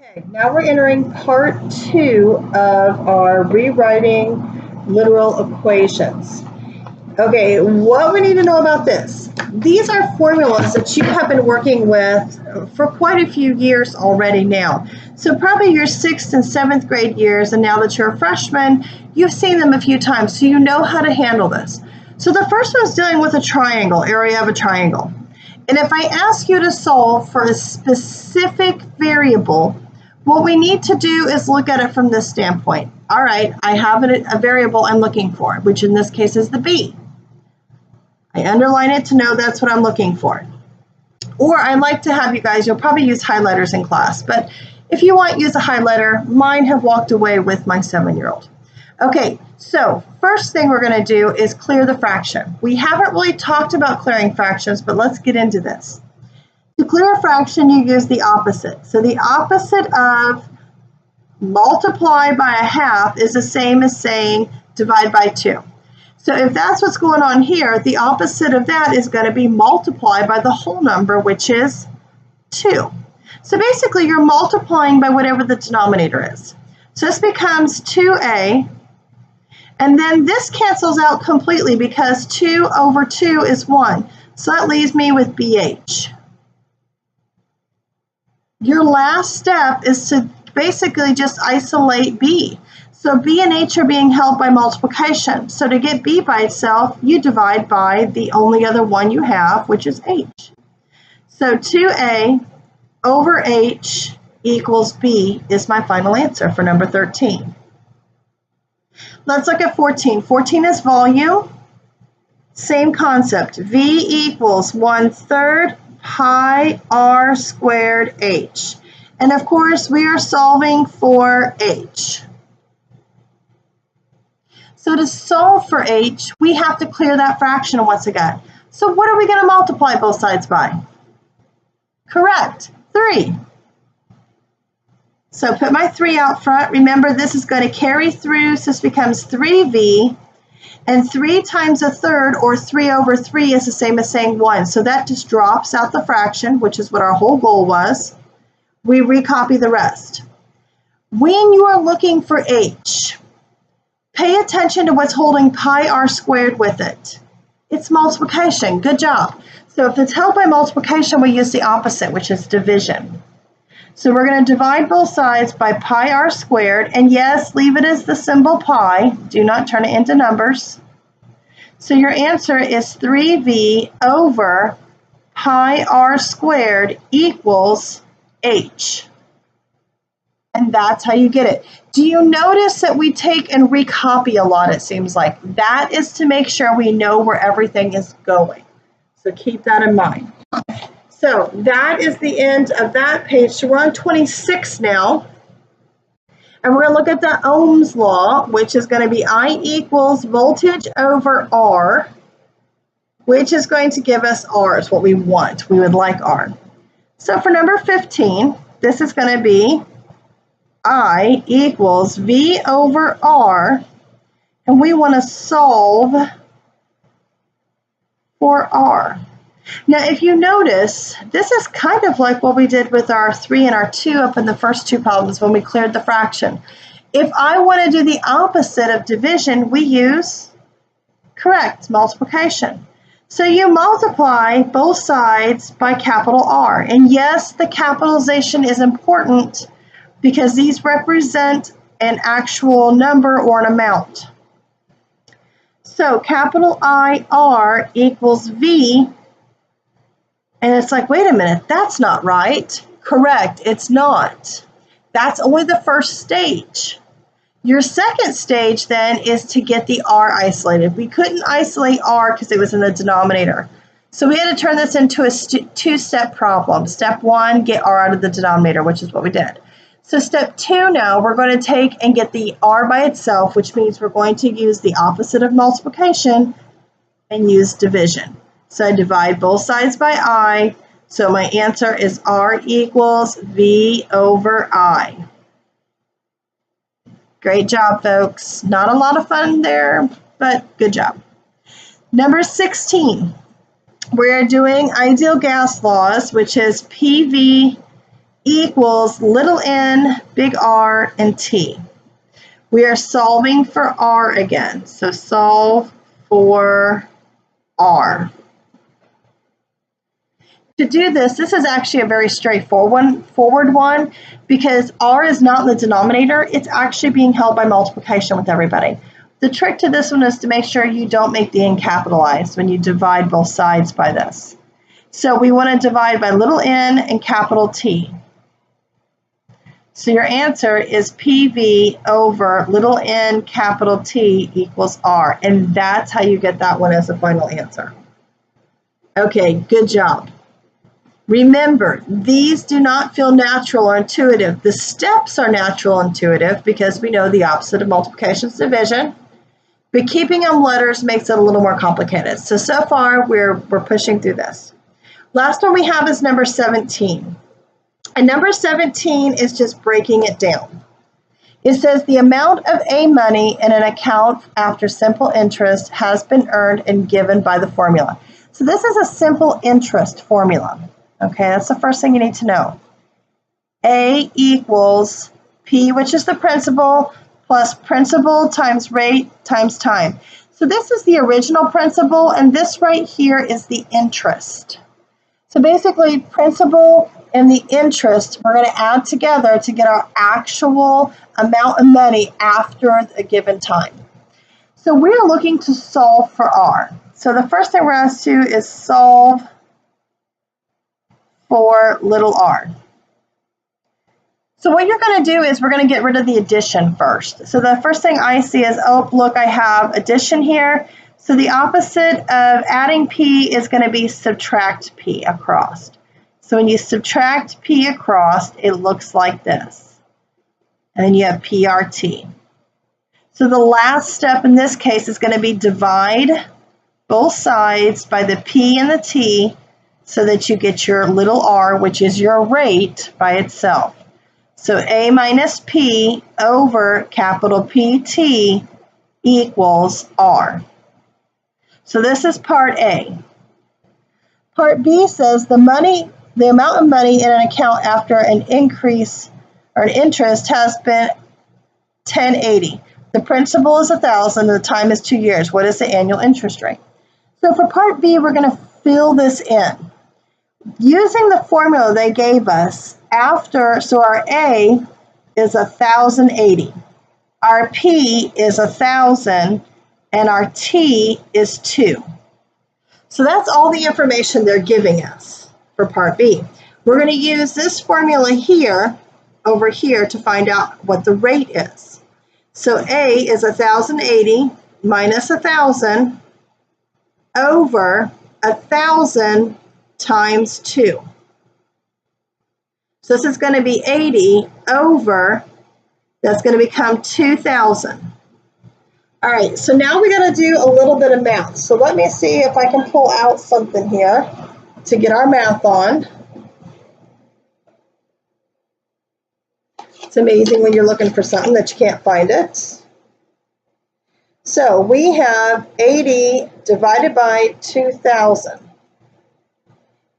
Okay, now we're entering part 2 of our rewriting literal equations. Okay, what we need to know about this. These are formulas that you have been working with for quite a few years already now. So probably your 6th and 7th grade years, and now that you're a freshman, you've seen them a few times, so you know how to handle this. So the first one is dealing with a triangle, area of a triangle. And if I ask you to solve for a specific variable, what we need to do is look at it from this standpoint. All right, I have a variable I'm looking for, which in this case is the b. I underline it to know that's what I'm looking for. Or I like to have you guys, you'll probably use highlighters in class, but if you want, use a highlighter. Mine have walked away with my 7-year-old. Okay, so first thing we're going to do is clear the fraction. We haven't really talked about clearing fractions, but let's get into this. To clear a fraction, you use the opposite. So the opposite of multiply by a half is the same as saying divide by 2. So if that's what's going on here, the opposite of that is going to be multiply by the whole number, which is 2. So basically, you're multiplying by whatever the denominator is. So this becomes 2a, and then this cancels out completely because 2 over 2 is 1. So that leaves me with bh. Your last step is to basically just isolate b. So b and h are being held by multiplication. So to get b by itself, you divide by the only other one you have, which is h. So 2a over h equals b is my final answer for number 13. Let's look at 14. 14 is volume. Same concept. V equals 1/3 pi r squared h. And of course, we are solving for h. So to solve for h, we have to clear that fraction once again. So what are we going to multiply both sides by? Correct, 3. So put my 3 out front. Remember, this is going to carry through, so this becomes 3v. And 3 times 1/3, or 3 over 3, is the same as saying 1. So that just drops out the fraction, which is what our whole goal was. We recopy the rest. When you are looking for h, pay attention to what's holding pi r squared with it. It's multiplication. Good job. So if it's held by multiplication, we use the opposite, which is division. So we're going to divide both sides by pi r squared, and yes, leave it as the symbol pi. Do not turn it into numbers. So your answer is 3v over pi r squared equals h. And that's how you get it. Do you notice that we take and recopy a lot, it seems like? That is to make sure we know where everything is going. So keep that in mind. So that is the end of that page. So we're on 26 now. And we're going to look at the Ohm's law, which is going to be I equals voltage over R, which is going to give us R is what we want. We would like R. So for number 15, this is going to be I equals V over R, and we want to solve for R. Now, if you notice, this is kind of like what we did with our 3 and our 2 up in the first 2 problems when we cleared the fraction. If I want to do the opposite of division, we use, correct, multiplication. So you multiply both sides by capital R. And yes, the capitalization is important because these represent an actual number or an amount. So capital IR equals V. And it's like, wait a minute, that's not right. Correct, it's not. That's only the first stage. Your second stage then is to get the R isolated. We couldn't isolate R because it was in the denominator. So we had to turn this into a 2-step problem. Step 1, get R out of the denominator, which is what we did. So step 2 now, we're going to take and get the R by itself, which means we're going to use the opposite of multiplication and use division. So I divide both sides by I, so my answer is R equals V over I. Great job, folks. Not a lot of fun there, but good job. Number 16, we're doing ideal gas laws, which is PV equals little n, big R, and t. We are solving for r again. So solve for r. To do this is actually a very straightforward one because r is not in the denominator. It's actually being held by multiplication with everybody. The trick to this one is to make sure you don't make the n capitalized when you divide both sides by this. So we want to divide by little n and capital T. So your answer is PV over little n capital T equals R. And that's how you get that one as a final answer. Okay, good job. Remember, these do not feel natural or intuitive. The steps are natural and intuitive because we know the opposite of multiplication is division. But keeping them letters makes it a little more complicated. So far, we're pushing through this. Last one we have is number 17. And number 17 is just breaking it down. It says the amount of A money in an account after simple interest has been earned and given by the formula. So this is a simple interest formula. Okay, that's the first thing you need to know. A equals P, which is the principal, plus principal times rate times time. So this is the original principal, and this right here is the interest. So basically, principal and the interest, we're going to add together to get our actual amount of money after a given time. So we're looking to solve for R. So the first thing we're asked to do is solve for little r. So what you're going to do is we're going to get rid of the addition first. So the first thing I see is, oh, look, I have addition here. So the opposite of adding P is going to be subtract P across. So when you subtract P across, it looks like this. And then you have PRT. So the last step in this case is going to be divide both sides by the P and the T so that you get your little r, which is your rate by itself. So A minus P over capital PT equals R. So this is part A. Part B says the amount of money in an account after an increase or an interest has been 1080. The principal is 1,000 and the time is 2 years. What is the annual interest rate? So for part B, we're going to fill this in. Using the formula they gave us, so our A is 1,080, our P is 1,000, and our T is 2. So that's all the information they're giving us for part B. We're going to use this formula here, over here, to find out what the rate is. So A is 1,080 minus 1,000 over 1,000 times 2. So this is going to be 80 over, that's going to become 2,000. All right, so now we got to do a little bit of math. So let me see if I can pull out something here to get our math on. It's amazing when you're looking for something that you can't find it. So we have 80 divided by 2,000.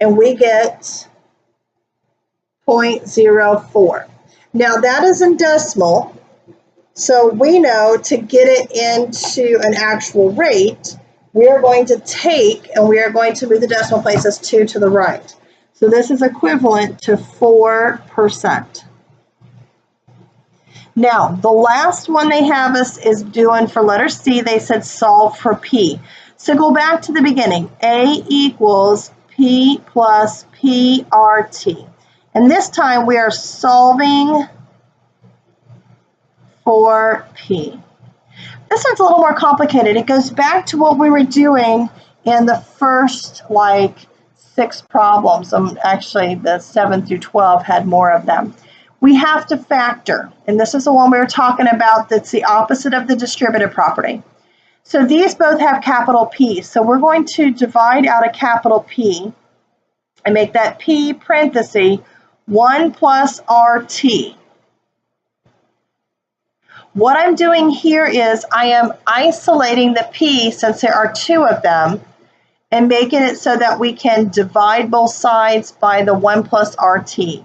And we get 0.04. Now that is in decimal, so we know to get it into an actual rate, we are going to take and we are going to move the decimal places 2 to the right. So this is equivalent to 4%. Now, the last one they have us is doing for letter C, they said solve for P. So go back to the beginning. A equals P plus PRT. And this time we are solving for P. This one's a little more complicated. It goes back to what we were doing in the first 6 problems. Actually, the 7 through 12 had more of them. We have to factor, and this is the one we were talking about that's the opposite of the distributive property. So these both have capital P. So we're going to divide out a capital P and make that P parenthesis 1 plus RT. What I'm doing here is I am isolating the P, since there are 2 of them, and making it so that we can divide both sides by the 1 plus RT.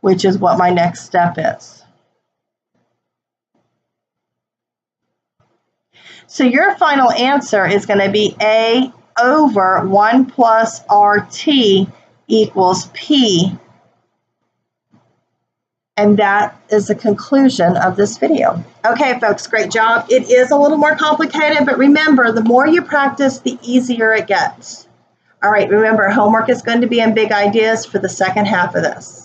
which is what my next step is. So your final answer is going to be A over 1 plus RT equals P. And that is the conclusion of this video. Okay, folks, great job. It is a little more complicated, but remember, the more you practice, the easier it gets. All right, remember, homework is going to be in big ideas for the second half of this.